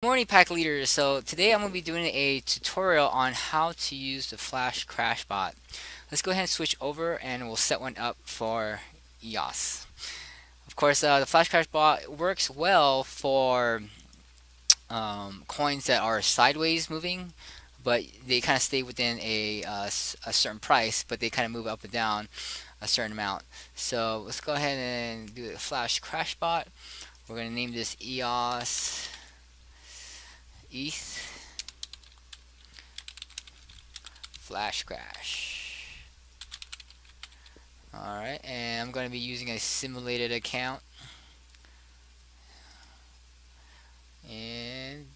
Morning pack leaders. So today I'm going to be doing a tutorial on how to use the Flash Crash bot. Let's go ahead and switch over and we'll set one up for EOS. Of course, the Flash Crash bot works well for coins that are sideways moving, but they kind of stay within a certain price, but they kind of move up and down a certain amount. So let's go ahead and do the Flash Crash bot. We're going to name this EOS ETH Flash Crash. Alright, and I'm going to be using a simulated account. And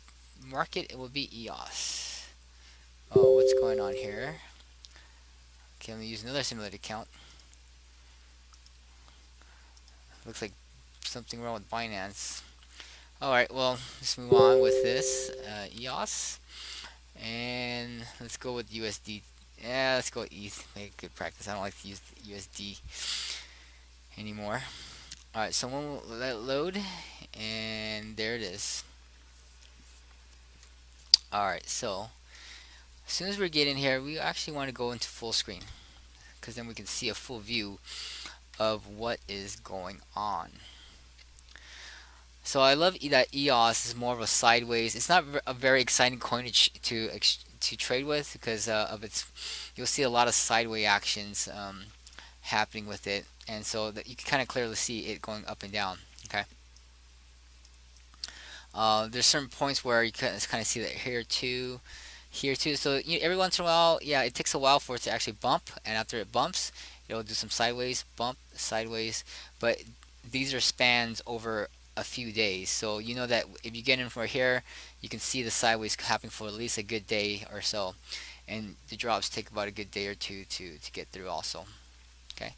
market, it will be EOS. Oh, what's going on here? Okay, I'm going to use another simulated account. Looks like something wrong with Binance. Alright, well, let's move on with this. EOS. And let's go with USD. Yeah, let's go with ETH. Make good practice. I don't like to use USD anymore. Alright, so we'll let it load. And there it is. Alright, so as soon as we get in here, we actually want to go into full screen because then we can see a full view of what is going on. So I love that EOS is more of a sideways. It's not a very exciting coin to trade with because of its. You'll see a lot of sideways actions happening with it, and so that you can kind of clearly see it going up and down. Okay. There's certain points where you can kind of see that here too. So every once in a while, yeah, it takes a while for it to actually bump, and after it bumps, it'll do some sideways, bump, sideways. But these are spans over a few days, so you know that if you get in from here, you can see the sideways happening for at least a good day or so, and the drops take about a good day or two to get through also. Okay,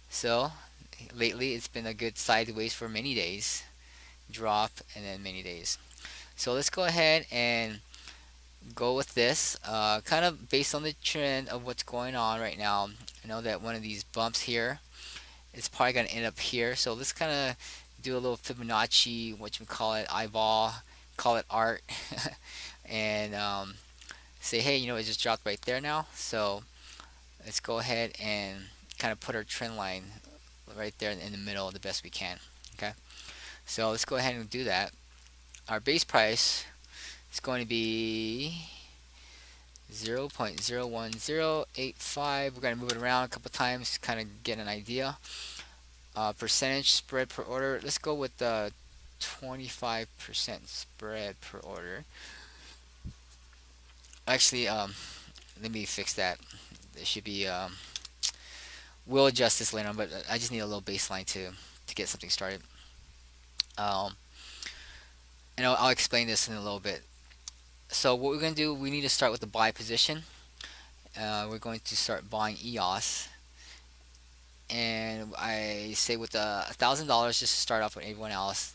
so lately it's been a good sideways for many days, drop, and then many days. So let's go ahead and go with this, kind of based on the trend of what's going on right now. I know that one of these bumps here is probably going to end up here, so let's kind of do a little Fibonacci, what you call it, eyeball, call it art, and say, hey, it just dropped right there now, so let's go ahead and kind of put our trend line right there in the middle the best we can. Okay, so let's go ahead and do that. Our base price is going to be 0.01085. We're going to move it around a couple times to kind of get an idea. Percentage spread per order. Let's go with the 25% spread per order. Actually, let me fix that. It should be. We'll adjust this later on, but I just need a little baseline to get something started. Um, and I'll explain this in a little bit. So what we're going to do, we need to start with the buy position. We're going to start buying EOS, and I say with $1,000 just to start off with everyone else.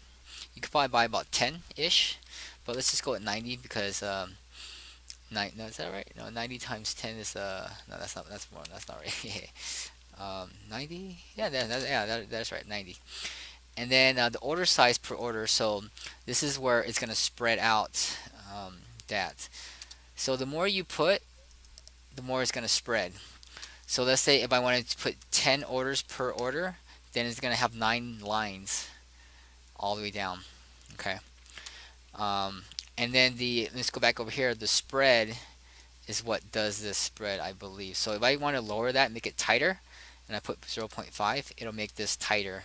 You could probably buy about 10 ish, but let's just go with 90 because no, is that right? No, 90 times 10 is no, that's not, that's more, that's not right. 90, yeah, that's right, 90. And then the order size per order, so this is where it's going to spread out that. So the more you put, the more it's going to spread. So let's say if I wanted to put 10 orders per order, then it's going to have 9 lines all the way down. Okay. Um, and then let's go back over here. The spread is what does this spread, I believe. So if I want to lower that and make it tighter, and I put 0.5, it'll make this tighter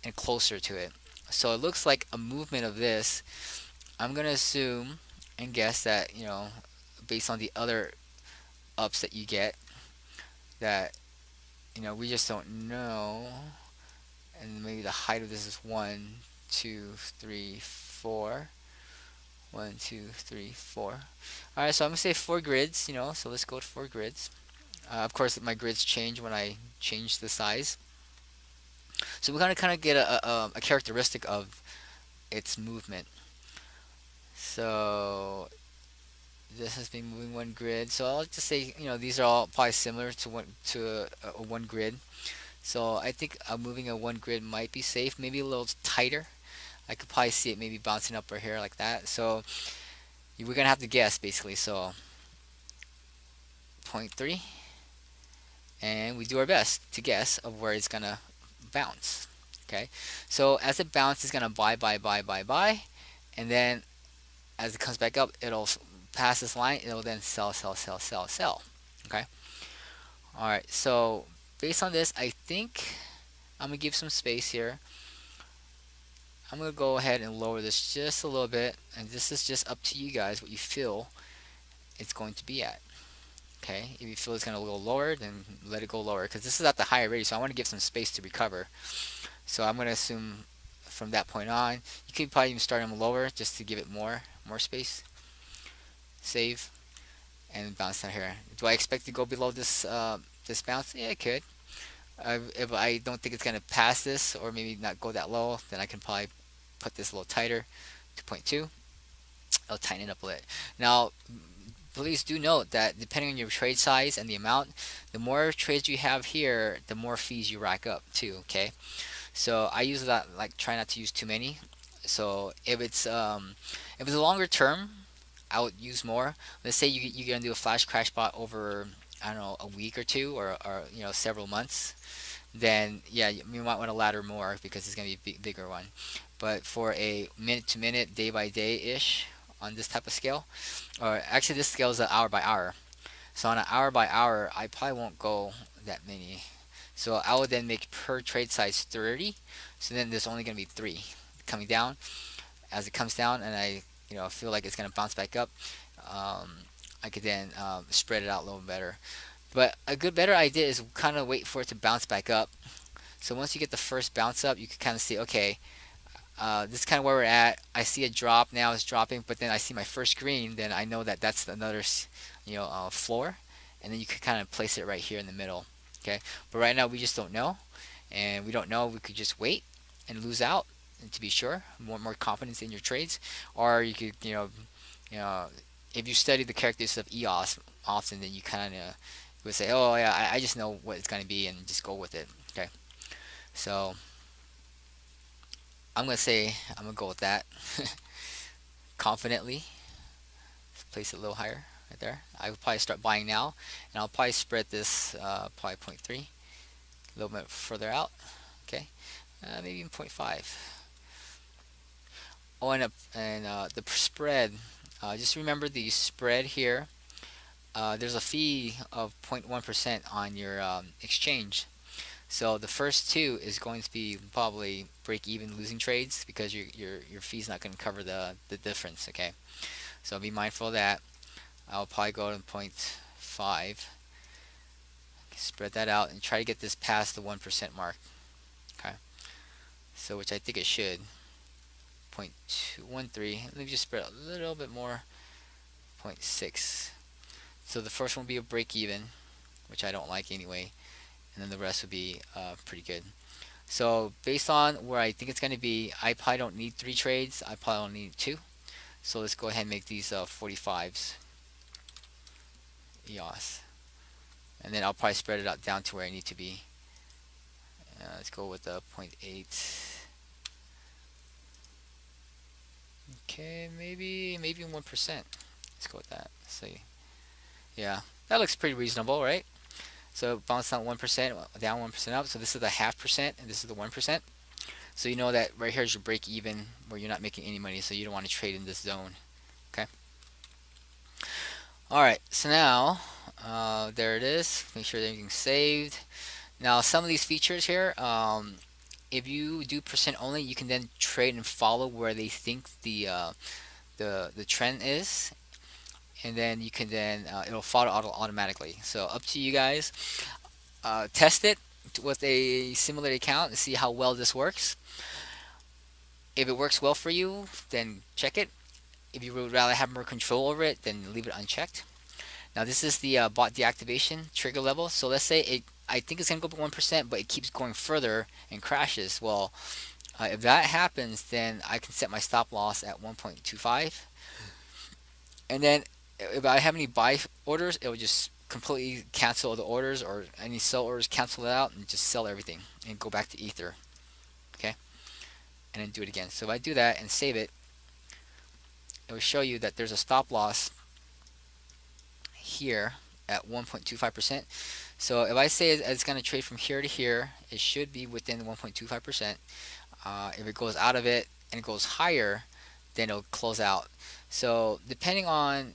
and closer to it. So it looks like a movement of this. I'm going to assume and guess that, based on the other ups that you get, that, we just don't know. And maybe the height of this is 1, 2, 3, 4. 1, 2, 3, 4. All right, so I'm gonna say 4 grids. So let's go with 4 grids. Of course, my grids change when I change the size. So we're gonna kind of get a characteristic of its movement. So this has been moving 1 grid. So I'll just say, these are all probably similar to a 1 grid. So I think moving a 1 grid might be safe. Maybe a little tighter. I could probably see it maybe bouncing up right here like that. So we're gonna have to guess basically. So 0.3, and we do our best to guess of where it's gonna bounce. Okay, so as it bounces, it's gonna buy, and then as it comes back up, it'll pass this line. It'll then sell. Okay. All right. So based on this, I think I'm gonna give some space here. I'm gonna go ahead and lower this just a little bit, and this is just up to you guys what you feel it's going to be at. Okay, if you feel it's gonna go lower, then let it go lower, because this is at the higher rate, so I want to give some space to recover. So I'm gonna assume from that point on, you could probably even start them lower just to give it more space. Save and bounce down here. Do I expect to go below this this bounce? Yeah, it could. If I don't think it's gonna pass this, or maybe not go that low, then I can probably put this a little tighter, 2.2. I'll tighten it up a bit. Now, please do note that depending on your trade size and the amount, the more trades you have here, the more fees you rack up too. Okay, so I use that, like, try not to use too many. So if it's a longer term, I would use more. Let's say you're gonna do a flash crash bot over, I don't know, a week or two, or several months, then yeah, you might want to ladder more because it's going to be a bigger one. But for a minute to minute, day by day ish on this type of scale, or actually this scale is an hour by hour. So on an hour by hour, I probably won't go that many. So I would then make per trade size 30. So then there's only going to be 3 coming down. As it comes down, and I feel like it's going to bounce back up, um, I could then spread it out a little better. But a better idea is kind of wait for it to bounce back up. So once you get the first bounce up, you can kind of see, okay, this is kind of where we're at. I see a drop now, it's dropping, but then I see my first green, then I know that that's another, floor, and then you can kind of place it right here in the middle. Okay, but right now we just don't know, and we don't know. We could just wait and lose out, and to be sure, more confidence in your trades, or you could, if you study the characteristics of EOS often, then you kind of would say, oh yeah, I just know what it's going to be, and just go with it. Okay, so I'm gonna go with that confidently. Place it a little higher right there. I would probably start buying now, and I'll probably spread this probably 0.3 a little bit further out. Okay, maybe even 0.5. Oh, and the spread. Just remember the spread here. There's a fee of 0.1% on your exchange. So the first two is going to be probably break even losing trades, because your fee's not going to cover the difference. Okay, so be mindful of that. I'll probably go to 0.5, spread that out, and try to get this past the 1% mark. Okay, so which I think it should. 0.213. Let me just spread a little bit more. 0.6. So the first one will be a break even, which I don't like anyway, and then the rest would be pretty good. So based on where I think it's going to be, I probably don't need 3 trades. I probably only need 2. So let's go ahead and make these 45s EOS, and then I'll probably spread it out down to where I need to be. Let's go with 0.8. Okay, maybe 1%. Let's go with that. Let's see. Yeah, that looks pretty reasonable, right? So bounce down 1%, down 1% up. So this is the 0.5%, and this is the 1%. So you know that right here is your break even, where you're not making any money, so you don't want to trade in this zone. Okay. All right. So now there it is. Make sure everything's saved. Now some of these features here, if you do percent only, you can then trade and follow where they think the trend is, and then you can then it'll follow automatically. So up to you guys. Test it with a simulated account and see how well this works. If it works well for you, then check it. If you would rather have more control over it, then leave it unchecked. Now this is the bot deactivation trigger level. So let's say I think it's gonna go up 1%, but it keeps going further and crashes. Well, if that happens, then I can set my stop loss at 1.25, and then if I have any buy orders, it will just completely cancel the orders, or any sell orders, cancel it out, and just sell everything and go back to ether. Okay, and then do it again. So if I do that and save it, it will show you that there's a stop loss here at 1.25%. So if I say it's going to trade from here to here, it should be within 1.25%. If it goes out of it and it goes higher, then it'll close out. So depending on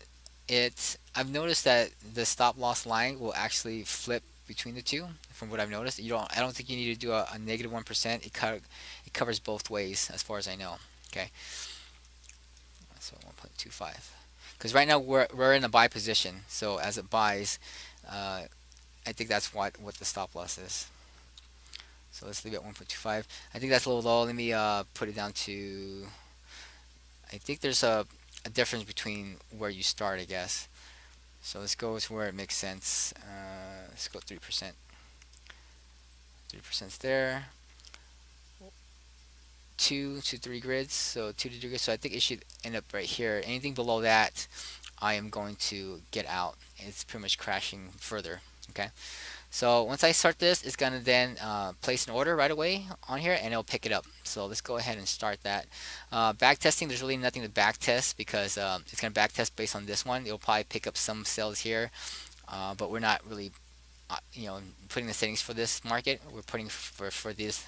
it, I've noticed that the stop loss line will actually flip between the two. From what I've noticed, I don't think you need to do a negative 1%. It covers both ways as far as I know. Okay, so 1.25. Because right now we're in a buy position. So as it buys, uh, I think that's what the stop loss is. So let's leave it at 1.25. I think that's a little low. Let me put it down to. I think there's a difference between where you start, I guess. So let's go to where it makes sense. Let's go 3%. 3% is there. 2 to 3 grids. So 2 to 3 grids. So I think it should end up right here. Anything below that, I am going to get out. It's pretty much crashing further. Okay. So once I start this, it's gonna then place an order right away on here, and it'll pick it up. So let's go ahead and start that. Back testing, there's really nothing to back test because it's gonna back test based on this one. It'll probably pick up some sales here, but we're not really, putting the settings for this market. We're putting for this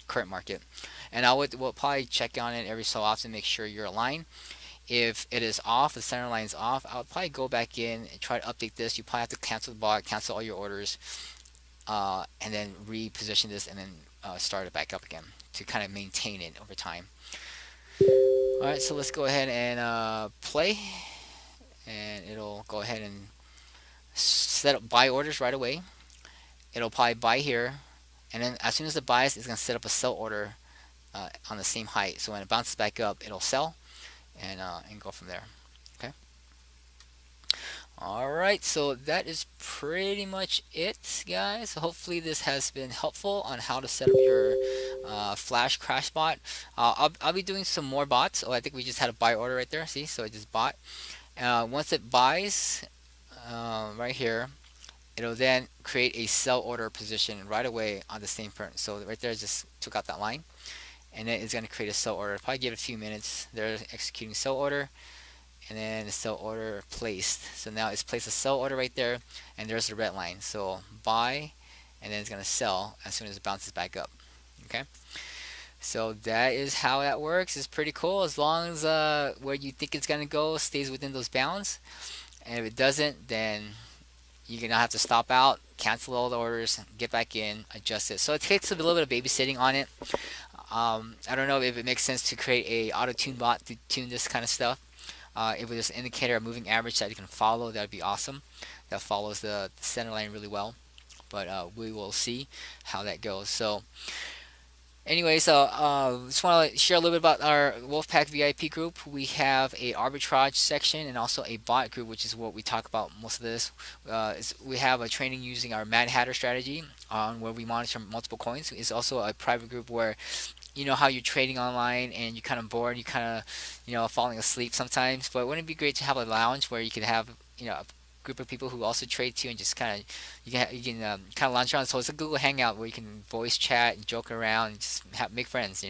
current market, and we'll probably check on it every so often, make sure you're aligned. If it is off, the center line is off, I would probably go back in and try to update this. You probably have to cancel the bot, cancel all your orders, and then reposition this and then start it back up again to kind of maintain it over time. Alright, so let's go ahead and play, and it'll go ahead and set up buy orders right away. It'll probably buy here, and then as soon as it buys, it's going to set up a sell order on the same height. So when it bounces back up, it'll sell and go from there. Okay. Alright, so that is pretty much it, guys. Hopefully this has been helpful on how to set up your Flash crash bot. I'll be doing some more bots. Oh, I think we just had a buy order right there. See, so it just bought. Once it buys right here, it'll then create a sell order position right away on the same print. So right there, just took out that line, and then it's going to create a sell order. Probably give it a few minutes. They're executing sell order, and then the sell order placed. So now it's placed a sell order right there, and there's the red line. So buy, and then it's going to sell as soon as it bounces back up. Okay. So that is how that works. It's pretty cool as long as where you think it's going to go stays within those bounds. And if it doesn't, then you're going to have to stop out, cancel all the orders, get back in, adjust it. So it takes a little bit of babysitting on it. I don't know if it makes sense to create a auto tune bot to tune this kind of stuff. If there's an indicator, a moving average that you can follow, that would be awesome. That follows the center line really well. But we will see how that goes. So anyway, so just want to share a little bit about our Wolfpack VIP group. We have a arbitrage section and also a bot group, which is what we talk about most of this. We have a training using our Mad Hatter strategy on where we monitor multiple coins. It's also a private group where you know how you're trading online and you're kind of bored, you kind of falling asleep sometimes. But wouldn't it be great to have a lounge where you could have a group of people who also trade too, and just kind of you can kind of lounge around. So it's a Google Hangout where you can voice chat and joke around and just make friends,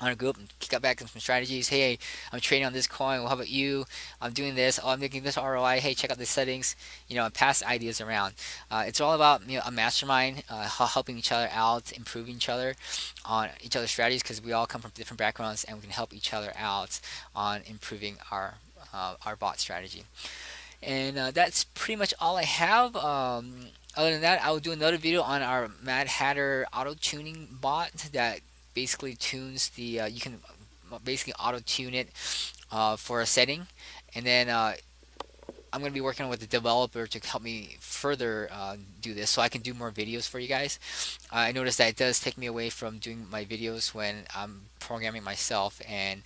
on a group and kick up back some strategies. Hey, I'm trading on this coin. Well, how about you? I'm doing this. Oh, I'm making this ROI. Hey, check out the settings. And pass ideas around. It's all about a mastermind, helping each other out, improving each other on each other's strategies because we all come from different backgrounds and we can help each other out on improving our bot strategy. And that's pretty much all I have. Other than that, I will do another video on our Mad Hatter auto tuning bot that basically tunes the you can basically auto tune it for a setting, and then I'm going to be working with the developer to help me further do this so I can do more videos for you guys. I noticed that it does take me away from doing my videos when I'm programming myself, and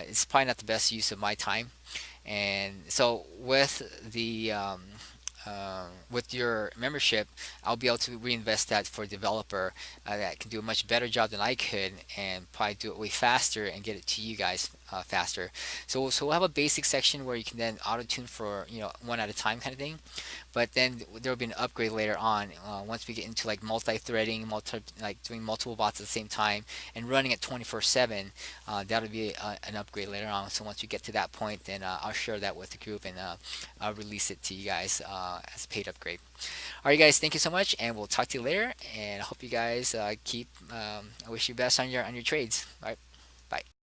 it's probably not the best use of my time. And so with the with your membership, I'll be able to reinvest that for a developer that can do a much better job than I could, and probably do it way faster and get it to you guys faster. So we'll have a basic section where you can then auto tune for one at a time kind of thing, but then there will be an upgrade later on once we get into like multi-threading, like doing multiple bots at the same time and running it 24/7. That'll be an upgrade later on. So once we get to that point, then I'll share that with the group, and I'll release it to you guys as a paid upgrade. All right, guys, thank you so much, and we'll talk to you later. And I hope you guys keep. I wish you best on your trades. All right, bye.